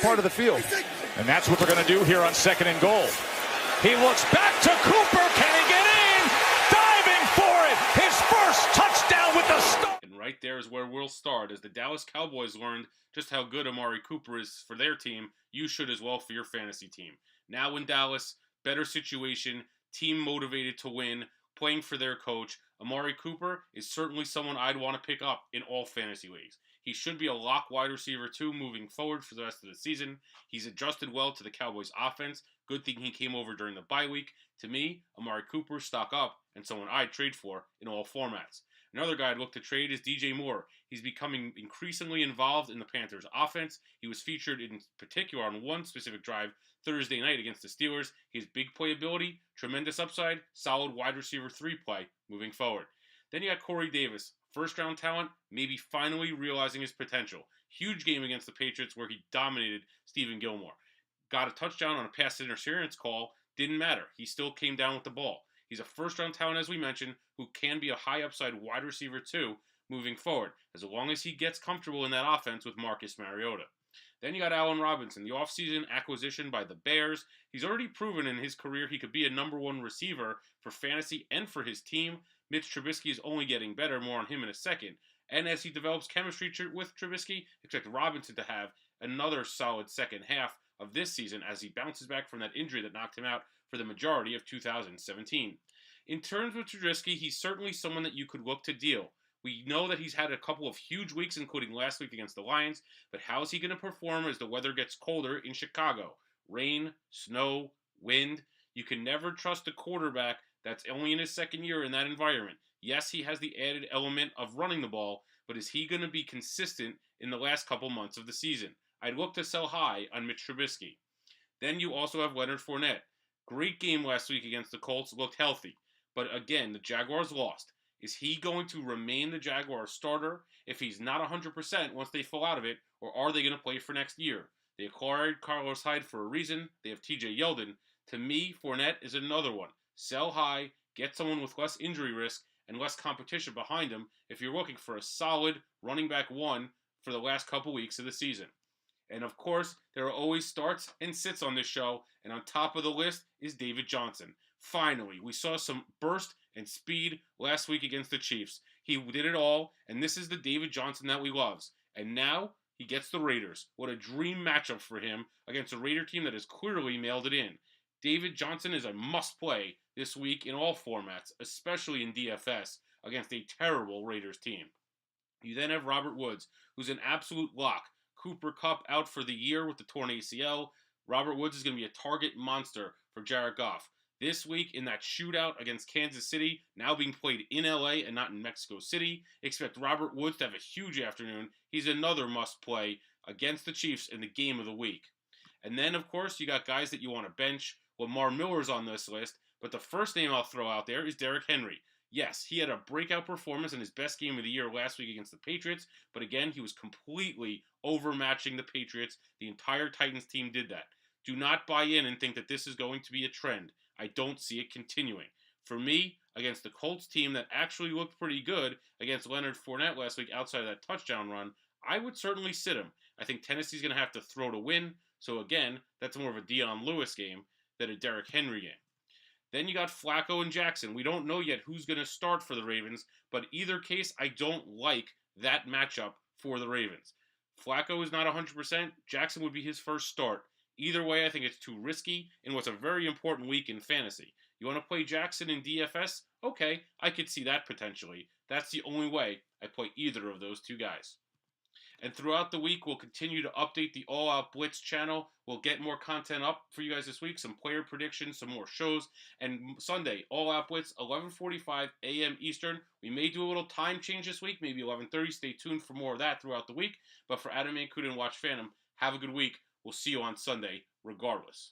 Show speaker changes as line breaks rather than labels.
part of the field.
And that's what they're going to do here on 2nd and goal. He looks back to Cooper. Can he get in? Diving for it. His first touchdown with the start.
And right there is where we'll start. As the Dallas Cowboys learned just how good Amari Cooper is for their team, you should as well for your fantasy team. Now in Dallas, better situation, team motivated to win, playing for their coach. Amari Cooper is certainly someone I'd want to pick up in all fantasy leagues. He should be a lock wide receiver too moving forward for the rest of the season. He's adjusted well to the Cowboys offense. Good thing he came over during the bye week. To me, Amari Cooper, stock up, and someone I'd trade for in all formats. Another guy I'd look to trade is DJ Moore. He's becoming increasingly involved in the Panthers' offense. He was featured in particular on one specific drive Thursday night against the Steelers. He has big playability, tremendous upside, solid wide receiver 3 play moving forward. Then you got Corey Davis, first-round talent, maybe finally realizing his potential. Huge game against the Patriots where he dominated Stephen Gilmore. Got a touchdown on a pass interference call, didn't matter. He still came down with the ball. He's a first-round talent, as we mentioned, who can be a high-upside wide receiver too moving forward, as long as he gets comfortable in that offense with Marcus Mariota. Then you got Allen Robinson, the offseason acquisition by the Bears. He's already proven in his career he could be a number 1 receiver for fantasy and for his team. Mitch Trubisky is only getting better, more on him in a second. And as he develops chemistry with Trubisky, expect Robinson to have another solid second half of this season as he bounces back from that injury that knocked him out for the majority of 2017. In terms of Trubisky, he's certainly someone that you could look to deal. We know that he's had a couple of huge weeks, including last week against the Lions, but how is he going to perform as the weather gets colder in Chicago? Rain, snow, wind. You can never trust a quarterback that's only in his second year in that environment. Yes, he has the added element of running the ball, but is he going to be consistent in the last couple months of the season? I'd look to sell high on Mitch Trubisky. Then you also have Leonard Fournette. Great game last week against the Colts, looked healthy. But again, the Jaguars lost. Is he going to remain the Jaguars starter if he's not 100% once they fall out of it, or are they going to play for next year? They acquired Carlos Hyde for a reason. They have TJ Yeldon. To me, Fournette is another one. Sell high, get someone with less injury risk and less competition behind him if you're looking for a solid running back 1 for the last couple weeks of the season. And of course, there are always starts and sits on this show, and on top of the list is David Johnson. Finally, we saw some burst and speed last week against the Chiefs. He did it all, and this is the David Johnson that we love. And now he gets the Raiders. What a dream matchup for him against a Raider team that has clearly mailed it in. David Johnson is a must-play this week in all formats, especially in DFS, against a terrible Raiders team. You then have Robert Woods, who's an absolute lock. Cooper Kupp out for the year with the torn ACL. Robert Woods is going to be a target monster for Jared Goff. This week in that shootout against Kansas City, now being played in LA and not in Mexico City, expect Robert Woods to have a huge afternoon. He's another must-play against the Chiefs in the game of the week. And then, of course, you got guys that you want to bench. Lamar Miller's on this list, but the first name I'll throw out there is Derrick Henry. Yes, he had a breakout performance in his best game of the year last week against the Patriots, but again, he was completely overmatching the Patriots. The entire Titans team did that. Do not buy in and think that this is going to be a trend. I don't see it continuing. For me, against the Colts team that actually looked pretty good against Leonard Fournette last week outside of that touchdown run, I would certainly sit him. I think Tennessee's going to have to throw to win, so again, that's more of a Dion Lewis game than a Derrick Henry game. Then you got Flacco and Jackson. We don't know yet who's going to start for the Ravens, but either case, I don't like that matchup for the Ravens. Flacco is not 100%. Jackson would be his first start. Either way, I think it's too risky in what's a very important week in fantasy. You want to play Jackson in DFS? Okay, I could see that potentially. That's the only way I play either of those two guys. And throughout the week, we'll continue to update the All Out Blitz channel. We'll get more content up for you guys this week, some player predictions, some more shows. And Sunday, All Out Blitz, 11:45 a.m. Eastern. We may do a little time change this week, maybe 11:30. Stay tuned for more of that throughout the week. But for Adam Mankuta and Watch Phantom, have a good week. We'll see you on Sunday, regardless.